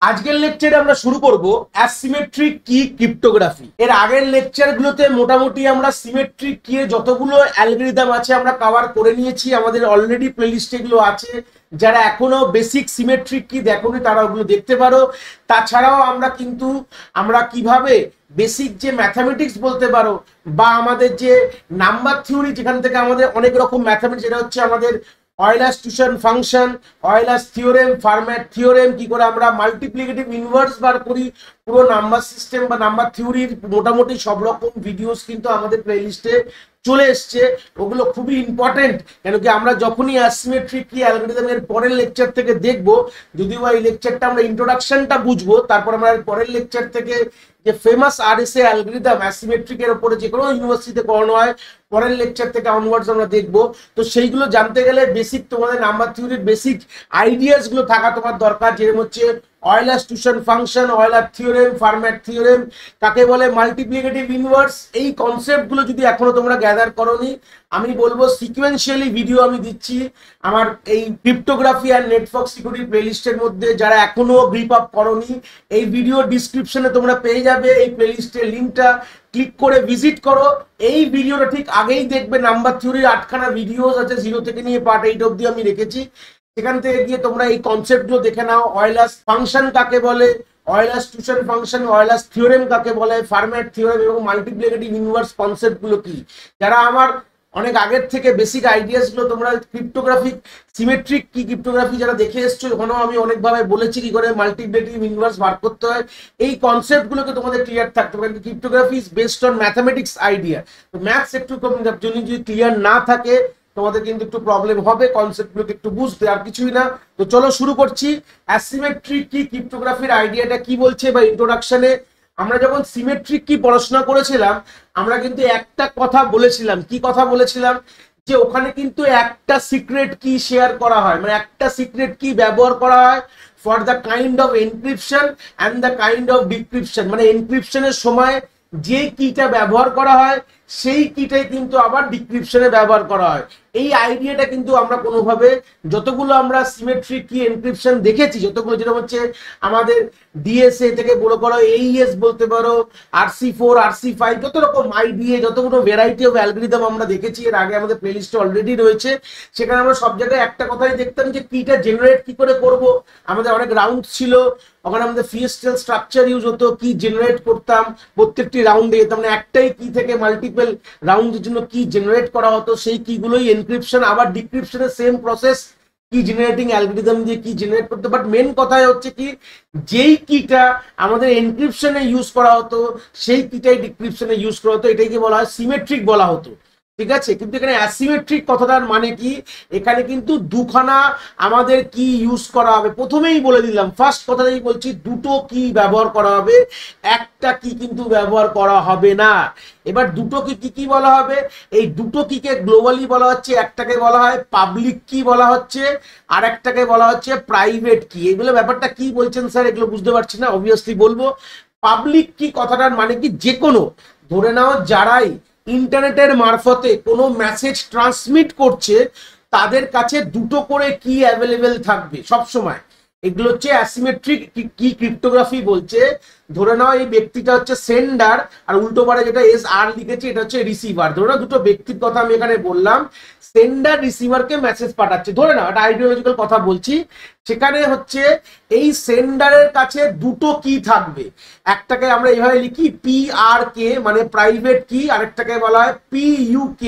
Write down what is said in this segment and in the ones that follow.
আজকের লেকচারে আমরা শুরু করব অ্যাসিমেট্রিক কি ক্রিপ্টোগ্রাফি। এর আগের লেকচারগুলোতে মোটামুটি আমরা সিমেট্রিক কি এর যতগুলো অ্যালগরিদম আছে আমরা কভার করে নিয়েছি। আমাদের অলরেডি প্লেলিস্টে এগুলো আছে। যারা এখনো বেসিক সিমেট্রিক কি দেখোনি তারা ওগুলো দেখতে পারো। তাছাড়াও আমরা কিভাবে বেসিক যে ম্যাথামেটিক্স বলতে পারো বা আমাদের যে নাম্বার থিওরি, যেখান থেকে আমাদের অনেক রকম ম্যাথামেটিক্স, এটা হচ্ছে আমাদের অয়েলার্স টিউশন function, Euler's theorem, Fermat theorem, কি করে আমরা মাল্টিপ্লিকেটিভ ইনভার্স বার করি, পুরো নাম্বার সিস্টেম বা নাম্বার থিওরির মোটামুটি সব রকম ভিডিওস কিন্তু আমাদের প্লেলিস্টে চলে এসছে। ওগুলো খুবই ইম্পর্টেন্ট, কেন কি আমরা যখনই অ্যাসিমেট্রিক কি অ্যালগরিদমের পরের লেকচার থেকে দেখব, যদিও এই লেকচারটা আমরা ইন্ট্রোডাকশনটা বুঝবো, তারপর আমরা পরের লেকচার থেকে যে ফেমাস আরএসএ অ্যালগরিদম অ্যাসিমেট্রিকের উপরে যে কোনো ইউনিভার্সিটিতে করানো হয়, পরের লেকচার থেকে অনওয়ার্ডস আমরা দেখবো। তো সেইগুলো জানতে গেলে বেসিক তোমাদের নাম্বার থিওরির বেসিক আইডিয়াস গুলো থাকা তোমার দরকার, যেরকম হচ্ছে অয়েলার্স টিউশন function, Euler theorem, Fermat theorem, কাকে বলে মাল্টিপ্লিকেটিভ ইনভার্স, এই কনসেপ্ট গুলো যদি এখনো তোমরা গ্যাদার করোনি, আমি বলবো সিকুয়েন্সিয়ালি ভিডিও আমি দিচ্ছি আমার এই ক্রিপ্টোগ্রাফি আর নেটওয়ার্ক সিকিউরিটি প্লেলিস্টের মধ্যে। যারা এখনো গ্রিপ আপ করোনি, এই ভিডিও ডিসক্রিপশনে তোমরা পেয়ে যাবে এই প্লেলিস্টের লিঙ্কটা, ক্লিক করে ভিজিট করো। এই ভিডিওটা ঠিক আগেই দেখবে, নাম্বার থিওরির 8খানা ভিডিওস আছে, 0 থেকে নিয়ে পার্ট 8 অব্দি আমি রেখেছি। সেখান থেকে গিয়ে তোমরা এই কনসেপ্টগুলো দেখে নাও। অয়েলার্স ফাংশন কাকে বলে, অয়েলার্স টিউশন ফাংশন, অয়েলার্স থিওরেম কাকে বলে, ফার্ম্যাট থিওরেম এবং মাল্টিপ্লিকেটিভ ইনভার্স কনসেপ্টগুলো কি। যারা আমার অনেক আগের থেকে বেসিক আইডিয়াস গুলো তোমরা ক্রিপ্টোগ্রাফিক সিমেট্রিক কি ক্রিপ্টোগ্রাফি যারা দেখে এসছো, ওখানেও আমি অনেকভাবে বলেছি কি করে মাল্টিপ্লিকেটিভ ইনভার্স বার করতে হয়। এই কনসেপ্ট গুলোকে তোমাদের ক্লিয়ার থাকতে হবে। Cryptography is based on mathematics idea, তো ম্যাথস একটু যদি ক্লিয়ার না থাকে তোমাদের কিন্তু একটু প্রবলেম হবে কনসেপ্টগুলোকে একটু বুঝতে, আর কিছুই না। তো চলো শুরু করছি। অ্যাসিমেট্রিক কি ক্রিপ্টোগ্রাফির আইডিয়াটা কি বলছে, বা ইন্ট্রোডাকশনে আমরা যখন সিমেট্রিক কি পড়াশোনা করেছিলাম, আমরা কিন্তু একটা কথা বলেছিলাম। কি কথা বলেছিলাম? যে ওখানে কিন্তু একটা সিক্রেট কি শেয়ার করা হয়, মানে একটা সিক্রেট কি ব্যবহার করা হয় for the kind of encryption and the kind of decryption. মানে এনক্রিপশনের সময় যে কিটা ব্যবহার করা হয় সেই কিটাই কিন্তু আবার ডিক্রিপশনে ব্যবহার করা হয়। এই আইডিয়াটা কিন্তু আমরা কোনোভাবে যতগুলো আমরা সিমেট্রিক কি এনক্রিপশন দেখেছি, যতগুলো, যেটা হচ্ছে আমাদের ডিএসএ থেকে বড় করো, এইএস বলতে পারো, RC4, RC5, যত রকম আইডিএ, যতগুলো ভ্যারাইটি অফ অ্যালগরিদম আমরা দেখেছি এর আগে আমাদের প্লেলিস্টে অলরেডি রয়েছে। সেখানে আমরা সব জায়গায় একটা কথাই দেখতাম যে কিটা জেনারেট কি করে করব। আমাদের অনেক রাউন্ড ছিল, ওখানে আমাদের ফিএসটিএল স্ট্রাকচার ইউজ হতো, কি জেনারেট করতাম প্রত্যেকটি রাউন্ডে, তার মানে একটাই কি থেকে মাল্টিপল রাউন্ডের জন্য কি জেনারেট করা হতো। সেই কিগুলোই এনক্রিপশন, আবার ডিক্রিপশনের সেম প্রসেস, কি জেনারেটিং অ্যালগরিদম দিয়ে কি জেনারেট করতে। বাট মেন কথাই হচ্ছে কি, যেই কিটা আমাদের এনক্রিপশনে ইউজ করা হতো সেই কিটাই ডিক্রিপশনে ইউজ করা হতো। এটাকে বলা হয় সিমেট্রিক বলা হতো, ঠিক আছে। কিন্তু এখানে অ্যাসিমেট্রিক কথাটার মানে কি, এখানে কিন্তু দুখানা আমাদের কি ইউজ করা হবে। প্রথমেই বলে দিলাম, ফার্স্ট কথাটাই বলছি, দুটো কি ব্যবহার করা হবে, একটা কি কিন্তু ব্যবহার করা হবে না। এবার দুটো কি কি কি বলা হবে, এই দুটো কিকে গ্লোবালি বলা হচ্ছে, একটাকে বলা হয় পাবলিক কি বলা হচ্ছে, আর একটাকে বলা হচ্ছে প্রাইভেট কি। এগুলো ব্যাপারটা কি বলছেন স্যার, এগুলো বুঝতে পারছি না। অবভিয়াসলি বলবো, পাবলিক কি কথাটার মানে কি, যে কোনো, ধরে নাও যারাই ইন্টারনেটের মারফতে কোনো মেসেজ ট্রান্সমিট করছে তাদের কাছে দুটো করে কি অ্যাভেলেবেল থাকবে সব সময়। এগুলো হচ্ছে অ্যাসিমেট্রিক কি ক্রিপ্টোগ্রাফি বলছে। ধরে নাও এই ব্যক্তিটা হচ্ছে সেন্ডার, আর উল্টো পারে যেটা SR লিখেছে এটা হচ্ছে রিসিভার। ধরে নাও দুটো ব্যক্তির কথা আমি এখানে বললাম, সেন্ডার রিসিভারকে মেসেজ পাঠাচ্ছে, ধরে নাও একটা আইডিওলজিক্যাল কথা বলছি। সেখানে হচ্ছে এই সেন্ডারের কাছে দুটো কি থাকবে, একটাকে আমরা এইভাবে লিখি PRK মানে প্রাইভেট কি, আরেকটাকে বলা হয় PUK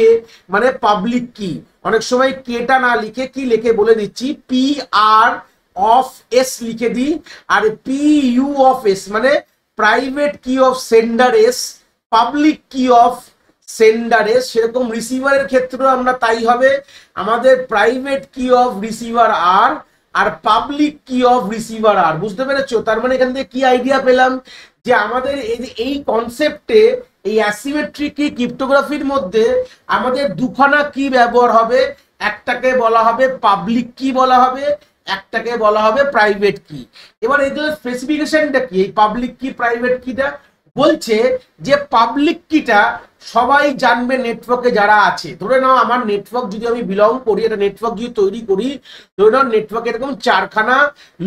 মানে পাবলিক কি। অনেক সময় কেটা না লিখে কি লিখে বলে দিচ্ছি, PR অফ S লিখে দিই, আর PU অফ S মানে private key of sender S, public key of sender S। সেরকম রিসিভারের ক্ষেত্রেও আমরা তাই হবে, আমাদের private key of receiver R আর public key of receiver R। বুঝতে পেরেছো? তার মানে এখান থেকে কি আইডিয়া পেলাম, যে আমাদের এই কনসেপ্টে, এই অ্যাসিমেট্রিক কি ক্রিপ্টোগ্রাফির মধ্যে আমাদের দুখানা কি ব্যবহার হবে, একটাকে বলা হবে পাবলিক কি বলা হবে, একটাকে বলা হবে প্রাইভেট কি। এবার এদের স্পেসিফিকেশনটা কি, এই পাবলিক কি প্রাইভেট কিটা, বলছে যে পাবলিক কিটা সবাই জানবে নেটওয়ার্কে যারা আছে। ধরে নাও আমার নেটওয়ার্ক যদি আমি বিলং করি, একটা নেটওয়ার্ক যদি তৈরি করি, ধরে নাও নেটওয়ার্কে এরকম 4খানা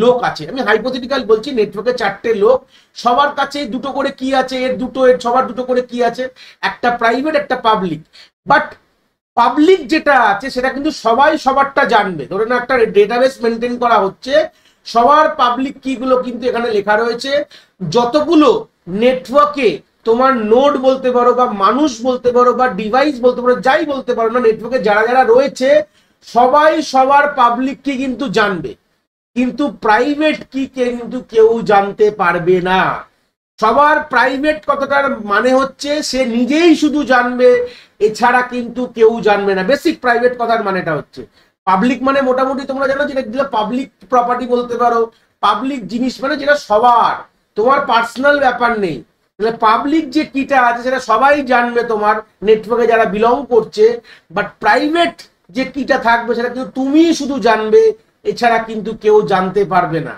লোক আছে, আমি হাইপোথেটিক্যাল বলছি, নেটওয়ার্কে 4টে লোক, সবার কাছে দুটো করে কি আছে, এর সবার দুটো করে কি আছে, একটা প্রাইভেট একটা পাবলিক। বাট পাবলিক যেটা আছে সেটা কিন্তু সবাই সবারটা জানবে। ধরে নাও একটা ডেটাবেস মেনটেন করা হচ্ছে, সবার পাবলিক কি গুলো কিন্তু এখানে লেখা রয়েছে। যতগুলো নেটওয়ার্কে তোমার নোড বলতে পারো বা মানুষ বলতে পারো বা ডিভাইস বলতে পারো, যাই বলতে পারো না, নেটওয়ার্কে যারা যারা রয়েছে সবাই সবার পাবলিক কি কিন্তু জানবে, কিন্তু প্রাইভেট কি কিন্তু কেউ জানতে পারবে না। সবার প্রাইভেট কথাটার মানে হচ্ছে সে নিজেই শুধু জানবে, এছাড়া কিন্তু কেউ জানবে না। বেসিক প্রাইভেট কথার মানেটা হচ্ছে, পাবলিক মানে মোটামুটি তোমরা জানো যেটা পাবলিক প্রপার্টি বলতে পারো, পাবলিক জিনিস মানে যেটা সবার, তোমার পার্সোনাল ব্যাপার নেই। তাহলে পাবলিক যে কিটা আছে সেটা সবাই জানবে তোমার নেটওয়ার্কে যারা বিলং করছে, বাট প্রাইভেট যে কিটা থাকবে সেটা কিন্তু তুমি শুধু জানবে, এছাড়া কিন্তু কেউ জানতে পারবে না।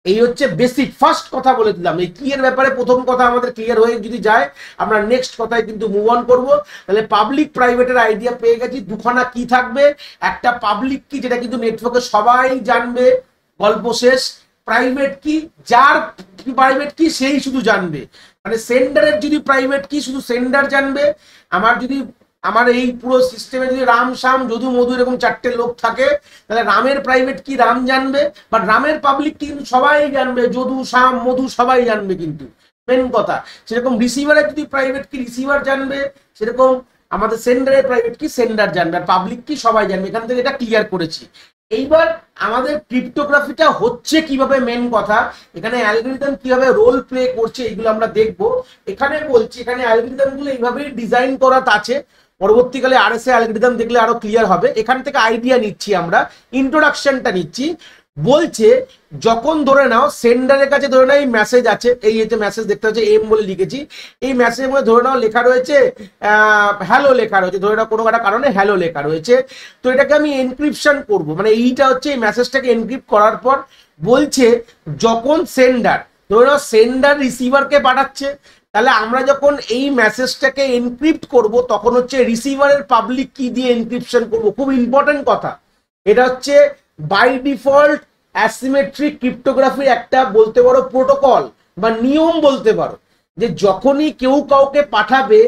এই হচ্ছে বেসিক ফার্স্ট কথা বলে দিলাম। এই কি এর ব্যাপারে প্রথম কথা আমাদের ক্লিয়ার হয়ে যদি যায়, আমরা নেক্সট কথায় কিন্তু মুভ অন করবো। তাহলে পাবলিক প্রাইভেটের আইডিয়া পেয়ে গেছি, দুখানা কি থাকবে, একটা পাবলিক কি যেটা কিন্তু নেটওয়ার্কে সবাই জানবে, গল্প শেষ। প্রাইভেট কি, যার প্রাইভেট কি সেই শুধু জানবে, মানে সেন্ডারের যদি প্রাইভেট কি শুধু সেন্ডার জানবে। আমার এই পুরো সিস্টেমে যদি রাম শ্যাম যদু মধু এরকম 4টে লোক থাকে, তাহলে রামের প্রাইভেট কি রাম জানবে, বাট রামের পাবলিক কি কিন্তু সবাই জানবে, যদু শ্যাম মধু সবাই জানবে। কিন্তু মেন কথা সেরকম রিসিভারের যদি প্রাইভেট কি রিসিভার জানবে, সেরকম আমাদের সেন্ডারের প্রাইভেট কি সেন্ডার জানবে, আর পাবলিক কি সবাই জানবে। এখান থেকে এটা ক্লিয়ার করেছি। এইবার আমাদের ক্রিপ্টোগ্রাফিটা হচ্ছে কিভাবে, মেন কথা এখানে অ্যালগরিদম কিভাবে রোল প্লে করছে এগুলো আমরা দেখবো। এখানে বলছি এখানে অ্যালগরিদম গুলো এইভাবেই ডিজাইন করা আছে, পরবর্তীকালে আরএসএ অ্যালগরিদম দেখলে আরো ক্লিয়ার হবে। এখান থেকে আইডিয়া নিচ্ছি, আমরা ইন্ট্রোডাকশনটা নিচ্ছি। বলছে যখন ধরে নাও সেন্ডারের কাছে ধরে নাও এই মেসেজ আছে, এই যে মেসেজ দেখতে হচ্ছে এম বলে লিখেছি, এই মেসেজের মধ্যে ধরে নাও লেখা রয়েছে হ্যালো লেখা রয়েছে, ধরে নাও কোনো একটা কারণে হ্যালো লেখা রয়েছে। তো এটাকে আমি এনক্রিপশন করব, মানে এইটা হচ্ছে এই মেসেজটাকে এনক্রিপ্ট করার পর বলছে যখন সেন্ডার, ধরে নাও সেন্ডার রিসিভারকে পাঠাচ্ছে, তাহলে আমরা যখন এই মেসেজটাকে এনক্রিপ্ট করব তখন হচ্ছে রিসিভারের পাবলিক কি দিয়ে এনক্রিপশন করব। খুব ইম্পর্টেন্ট কথা, এটা হচ্ছে বাই ডিফল্ট অ্যাসিমেট্রিক ক্রিপ্টোগ্রাফির একটা বলতে পারো প্রোটোকল বা নিয়ম বলতে পারো, যে যখনই কেউ কাউকে পাঠাবে,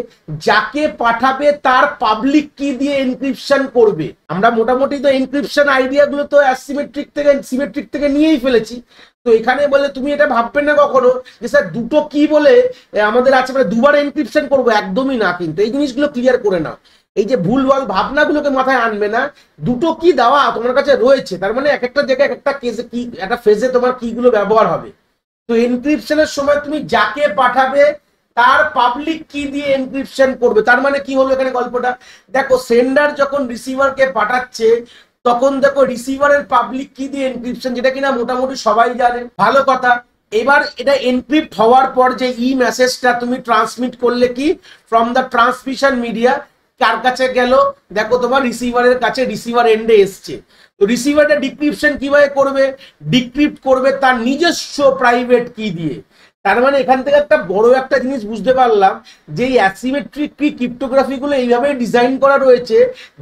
যাকে পাঠাবে তার পাবলিক কি দিয়ে এনক্রিপশন করবে। আমরা মোটামুটি তো এনক্রিপশন আইডিয়া গুলো তো অ্যাসিমেট্রিক থেকে সিমেট্রিক থেকে নিয়েই ফেলেছি। তো এখানে বলে তুমি এটা ভাববে না কখনো যে স্যার দুটো কি বলে আমাদের আছে, মানে দুবার এনক্রিপশন করবো, একদমই না। কিন্তু এই জিনিসগুলো ক্লিয়ার করে নাও, এই যে ভুলভাল ভাবনাগুলোকে মাথায় আনবে না। দুটো কি দেওয়া তোমার কাছে রয়েছে, তার মানে এক একটা জায়গায় এক একটা কেসে কি একটা ফেজে তোমার কিগুলো ব্যবহার হবে। তো এনক্রিপশনের সময় তুমি যাকে পাঠাবে তার পাবলিক কি দিয়ে এনক্রিপশন করবে। তার মানে কি হলো এখানে গল্পটা, দেখো সেন্ডার যখন রিসিভারকে পাঠাচ্ছে তখন দেখো রিসিভারের পাবলিক কি দিয়ে এনক্রিপশন, যেটা কিনা মোটামুটি সবাই জানে, ভালো কথা। এবার এটা এনক্রিপ্ট হওয়ার পর যে ই মেসেজটা তুমি ট্রান্সমিট করলে কি ফ্রম দ্য ট্রান্সমিশন মিডিয়া কার কাছে গেল, দেখো তোমার রিসিভারের কাছে, রিসিভার এন্ডে এসছে। তো রিসিভারটা ডিক্রিপশন কিভাবে করবে, ডিক্রিপ্ট করবে তার নিজস্ব প্রাইভেট কি দিয়ে। তার মানে এখান থেকে একটা বড় একটা জিনিস বুঝতে পারলাম যে এই অ্যাসিমেট্রিক কি ক্রিপ্টোগ্রাফি গুলো এইভাবে ডিজাইন করা রয়েছে,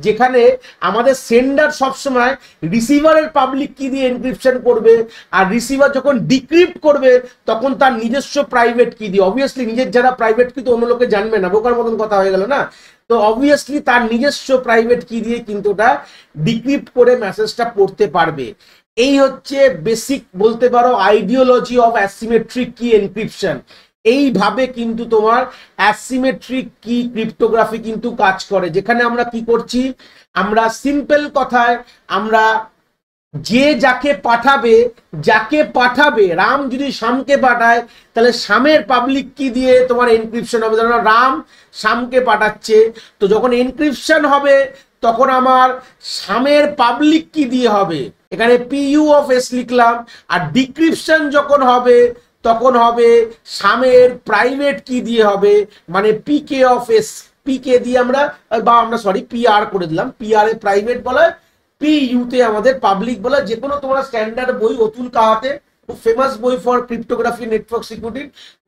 যেখানে আমাদের সেন্ডার সবসময় রিসিভারের পাবলিক কি দিয়ে এনক্রিপশন করবে, আর রিসিভার যখন ডিক্রিপ্ট করবে তখন তার নিজস্ব প্রাইভেট কি দিয়ে। অবভিয়াসলি নিজের যারা প্রাইভেট কি তো অন্য লোকে জানবে না, বোকার মতন কথা হয়ে গেল না। তো অবভিয়াসলি তার নিজস্ব প্রাইভেট কি দিয়ে কিন্তু ওটা ডিক্রিপ্ট করে মেসেজটা পড়তে পারবে। এই হচ্ছে বেসিক বলতে পারো আইডিওলজি অফ অ্যাসিমেট্রিক কি এনক্রিপশন। এইভাবে কিন্তু তোমার অ্যাসিমেট্রিক কি ক্রিপ্টোগ্রাফি কিন্তু কাজ করে, যেখানে আমরা কি করছি, আমরা সিম্পল কথায় আমরা যে যাকে পাঠাবে রাম যদি শ্যামকে পাঠায় তাহলে শ্যামের পাবলিক কি দিয়ে তোমার এনক্রিপশন হবে। ধরো রাম শ্যামকে পাঠাচ্ছে, তো যখন এনক্রিপশন হবে তখন আমার শ্যামের পাবলিক কি দিয়ে হবে, এখানে পিইউ অফ এস লিখলাম। আর ডিক্রিপশন যখন হবে তখন হবে শ্যামের প্রাইভেট কি দিয়ে হবে, মানে পিকে অফ এস, পিকে দিয়ে আমরা সরি পিআর করে দিলাম, পিআর এ প্রাইভেট বলা, পিইউ তে আমাদের পাবলিক বলা। যে কোনো তোমরা স্ট্যান্ডার্ড বই অতুল কাহাতে খুব ফেমাস বই ফর ক্রিপ্টোগ্রাফি নেটওয়ার্ক সিকিউরিটি।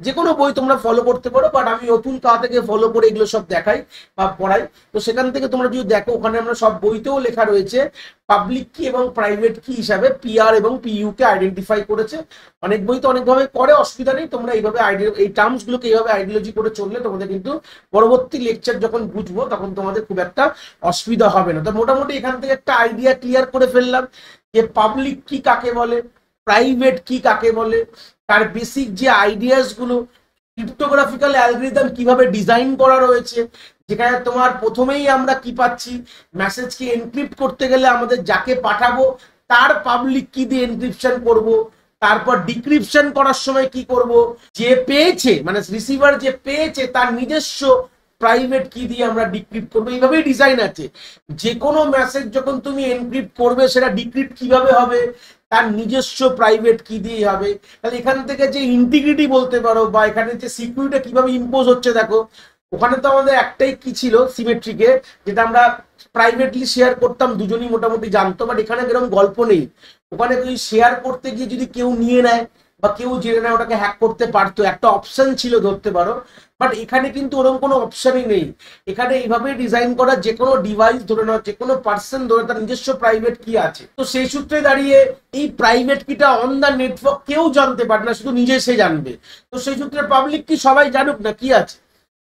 যে কোনো বই তোমরা ফলো করতে পারো, বাট আমি অতুল কা থেকে ফলো করে এগুলো সব দেখাই বা পড়াই। তো সেখান থেকে তোমরা যদি দেখো, ওখানে আমরা সব বইতেও লেখা রয়েছে পাবলিক কি এবং প্রাইভেট কি হিসাবে পিআর এবং পিইউ কে আইডেন্টিফাই করেছে। অনেক বই তো অনেকভাবে করে, অসুবিধা নেই। তোমরা এইভাবে এই টার্মস গুলোকে এইভাবে আইডিওলজি করে চললে তোমাদের কিন্তু পরবর্তী লেকচার যখন বুঝবো তখন তোমাদের খুব একটা অসুবিধা হবে না। তো মোটামুটি এখান থেকে একটা আইডিয়া ক্লিয়ার করে ফেললাম যে পাবলিক কি কাকে বলে, প্রাইভেট কি কাকে বলে, তার বেসিক যে আইডিয়াস গুলো, ক্রিপ্টোগ্রাফিক্যাল অ্যালগরিদম কিভাবে ডিজাইন করা রয়েছে, যেখানে তোমার প্রথমেই আমরা কি পাচ্ছি, মেসেজকে এনক্রিপ্ট করতে গেলে আমাদের যাকে পাঠাবো তার পাবলিক কি দিয়ে এনক্রিপশন করব, তারপর ডিক্রিপশন করার সময় কি করব, যে পেয়েছে মানে রিসিভার যে পেয়েছে তার নিজস্ব প্রাইভেট কি দিয়ে আমরা ডিক্রিপ্ট করবো। এইভাবেই ডিজাইন আছে। যে কোনো মেসেজ যখন তুমি এনক্রিপ্ট করবে সেটা ডিক্রিপ্ট কিভাবে হবে, তার নিজস্ব প্রাইভেট কি দিয়ে হবে। তাহলে এখান থেকে যে ইন্টিগ্রিটি বলতে পারো বা এখানে যে সিকিউরিটি কিভাবে ইম্পোজ হচ্ছে দেখো, ওখানে তো আমাদের একটাই কি ছিল সিমেট্রিকে, যেটা আমরা প্রাইভেটলি শেয়ার করতাম, দুজনই মোটামুটি জানতো, বাট এখানে এরকম গল্প নেই। ওখানে তুই শেয়ার করতে গিয়ে যদি কেউ নিয়ে নেয় বা কেউ জেনে নেয়, ওটাকে হ্যাক করতে পারতো, একটা অপশন ছিল ধরতে পারো। বাট এখানে কিন্তু ওরকম কোনো অপশনই নেই। এখানে এইভাবে ডিজাইন করা, যে কোনো ডিভাইস ধরে নাও, যে কোনো পার্সন ধরে তার নিজস্ব প্রাইভেট কি আছে। তো সেই সূত্রে দাঁড়িয়ে এই প্রাইভেট কিটা অন দ্য নেটওয়ার্ক কেউ জানতে পারে না, শুধু নিজে সে জানবে। তো সেই সূত্রে পাবলিক কি সবাই জানুক না কি আছে।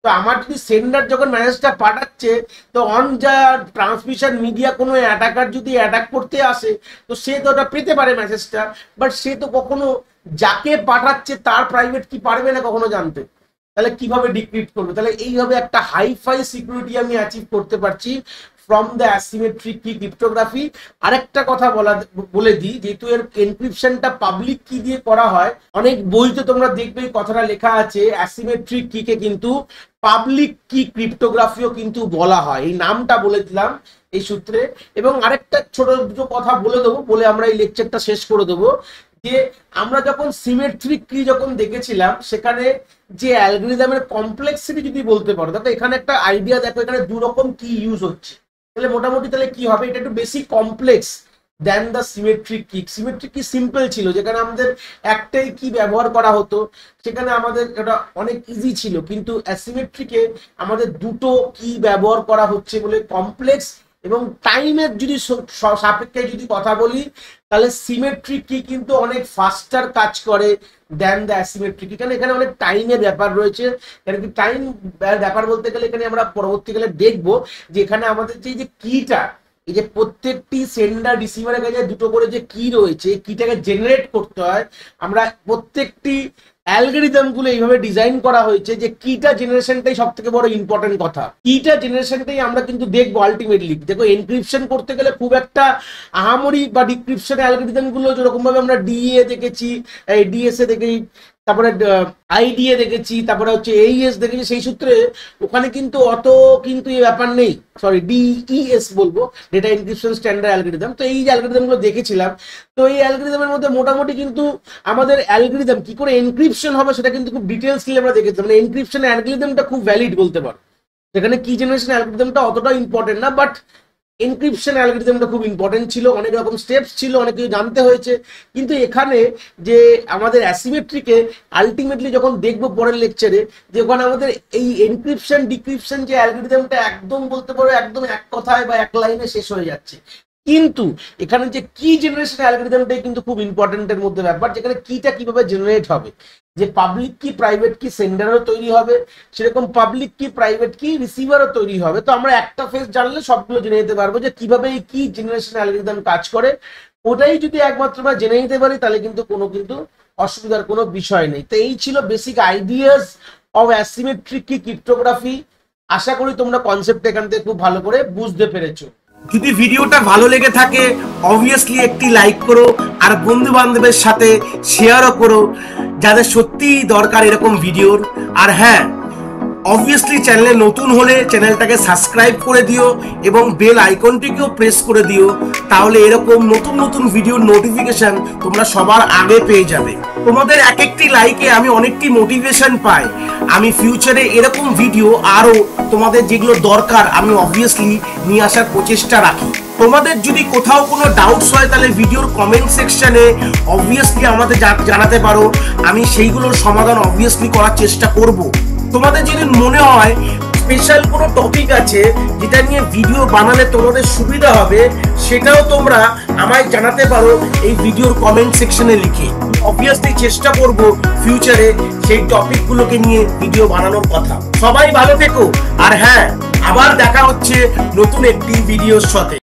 তো আমার যদি সেন্ডার যখন মেসেজটা পাঠাচ্ছে, তো অন যা ট্রান্সমিশন মিডিয়া কোনো অ্যাটাকার যদি অ্যাটাক করতে আসে, তো সে তো ওটা পেতে পারে মেসেজটা, বাট সে তো কখনো যাকে পাঠাচ্ছে তার প্রাইভেট কি পারবে না কখনো জানতে। তাহলে কিভাবে ডিক্রিপ্ট করবে? তাহলে এইভাবে একটা হাইফাই সিকিউরিটি আমি অ্যাচিভ করতে পারছি ফ্রম দ্য অ্যাসিমেট্রিক কি ক্রিপ্টোগ্রাফি। আরেকটা কথা বলে দিই, যেহেতু এর এনক্রিপশনটা পাবলিক কি দিয়ে করা হয়, অনেক বইতে তোমরা দেখবে এই কথাটা লেখা আছে, অ্যাসিমেট্রিক কিকে কিন্তু পাবলিক কি ক্রিপ্টোগ্রাফিও কিন্তু বলা হয়। এই নামটা বলে দিলাম এই সূত্রে। এবং আরেকটা ছোট দুটো কথা বলে দেবো, বলে আমরা এই লেকচারটা শেষ করে দেবো, যে আমরা যখন সিমেট্রিক কি যখন দেখেছিলাম, সেখানে যে অ্যালগরিদমের কমপ্লেক্সিটি যদি বলতে পারো, দেখো এখানে একটা আইডিয়া, দেখো এখানে দু রকম কি ইউজ হচ্ছে। তাহলে মোটামুটি তাহলে কি হবে, এটা একটু বেশি কমপ্লেক্স দেন দ্য সিমেট্রিক কি। সিমেট্রিক কি সিম্পল ছিল, যেখানে আমাদের একটাই কি ব্যবহার করা হতো, সেখানে আমাদের এটা অনেক ইজি ছিল। কিন্তু অ্যাসিমেট্রিকে আমাদের দুটো কি ব্যবহার করা হচ্ছে বলে কমপ্লেক্স। এবং টাইমের যদি সাপেক্ষে যদি কথা বলি, তাহলে সিমেট্রিক কি কিন্তু অনেক ফাস্টার কাজ করে দেন দ্য অ্যাসিমেট্রিক। এখানে অনেক টাইমের ব্যাপার রয়েছে। এখানে কি টাইম ব্যাপার বলতে গেলে, এখানে আমরা পরবর্তীকালে দেখবো যে এখানে আমাদের যে কিটা, এই যে প্রত্যেকটি সেন্ডার রিসিভারের কাছে দুটো করে যে কি রয়েছে, কিটাকে জেনারেট করতে হয়। আমরা প্রত্যেকটি অ্যালগরিদম গুলো এইভাবে ডিজাইন করা হয়েছে যে কিটা জেনারেশনটাই সব থেকে বড় ইম্পর্টেন্ট কথা। কিটা জেনারেশনটাই আমরা কিন্তু দেখবো আলটিমেটলি। দেখো এনক্রিপশন করতে গেলে খুব একটা আহামরি বা ডিক্রিপশন অ্যালগরিদম গুলো যেরকম ভাবে আমরা ডিএ দেখেছি, ডিএসএ দেখেছি, তারপরে আইডিএ দেখেছি, তারপরে হচ্ছে এইএস দেখেছি, সেই সূত্রে ওখানে কিন্তু অত কিন্তু এই ব্যাপার নেই। সরি, ডিইএস বলবো, ডেটা এনক্রিপশন স্ট্যান্ডার্ড অ্যালগরিদম। তো এই যে অ্যালগরিদমগুলো দেখেছিলাম, তো এই অ্যালগরিদমের মধ্যে মোটামুটি কিন্তু আমাদের অ্যালগরিদম কি করে এনক্রিপশন হবে সেটা কিন্তু খুব ডিটেলসলি আমরা দেখেছিলাম। মানে এনক্রিপশন অ্যালগরিদমটা খুব ভ্যালিড বলতে পারো। সেখানে কি জেনারেশন অ্যালগরিদমটা অতটা ইম্পর্টেন্ট না, বাট এনক্রিপশন অ্যালগরিদমটা খুব ইম্পর্টেন্ট ছিল। অনেক রকম স্টেপস ছিল, অনেক কিছু জানতে হয়েছে। কিন্তু এখানে যে আমাদের অ্যাসিমেট্রিকে আলটিমেটলি যখন দেখবো পরের লেকচারে, যে ওখানে আমাদের এই এনক্রিপশন ডিক্রিপশন যে অ্যালগরিদমটা একদম বলতে পারো একদম এক কথায় বা এক লাইনে শেষ হয়ে যাচ্ছে। কিন্তু এখানে যে কি জেনারেশন অ্যালগরিদমটাই কিন্তু খুব ইম্পর্টেন্টের মধ্যে ব্যাপার, যেখানে কিটা কিভাবে জেনারেট হবে, যে পাবলিক কি প্রাইভেট কি সেন্ডারও তৈরি হবে, সেরকম পাবলিক কি প্রাইভেট কি রিসিভারও তৈরি হবে। তো আমরা একটা ফেস জানলে সবগুলো জেনে নিতে পারবো যে কিভাবে এই কি জেনারেশন অ্যালগরিদম কাজ করে। ওটাই যদি একমাত্র আমরা জেনে নিতে পারি, তাহলে কিন্তু অসুবিধার কোনো বিষয় নেই। তো এই ছিল বেসিক আইডিয়াস অফ অ্যাসিমেট্রিক কি ক্রিপ্টোগ্রাফি। আশা করি তোমরা কনসেপ্ট এখান থেকে খুব ভালো করে বুঝতে পেরেছো। যদি ভিডিওটা ভালো লেগে থাকে অবভিয়াসলি একটি লাইক করো, আর বন্ধু বান্ধবের সাথে শেয়ারও করো যাদের সত্যিই দরকার এরকম ভিডিওর। আর হ্যাঁ, অবভিয়াসলি চ্যানেলে নতুন হলে চ্যানেলটাকে সাবস্ক্রাইব করে দিও এবং বেল আইকনটিকেও প্রেস করে দিও, তাহলে এরকম নতুন নতুন ভিডিওর নোটিফিকেশন তোমরা সবার আগে পেয়ে যাবে। তোমাদের এক একটি লাইকে আমি অনেকটি মোটিভেশন পাই। আমি ফিউচারে এরকম ভিডিও আরো তোমাদের যেগুলো দরকার আমি অবভিয়াসলি নিয়ে আসার প্রচেষ্টা রাখি। তোমাদের যদি কোথাও কোনো ডাউটস হয় তাহলে ভিডিওর কমেন্ট সেকশনে অবভিয়াসলি আমাদের জানাতে পারো, আমি সেইগুলোর সমাধান অবভিয়াসলি করার চেষ্টা করব। তোমাদের যদি মনে হয় স্পেশাল কোনো টপিক আছে যেটা নিয়ে ভিডিও বানালে তোমাদের সুবিধা হবে, সেটাও তোমরা আমায় জানাতে পারো এই ভিডিওর কমেন্ট সেকশনে লিখে। অবভিয়াসলি চেষ্টা করব ফিউচারে সেই টপিকগুলোকে নিয়ে ভিডিও বানানোর কথা। সবাই ভালো থেকো, আর হ্যাঁ, আবার দেখা হচ্ছে নতুন একটি ভিডিওর সাথে।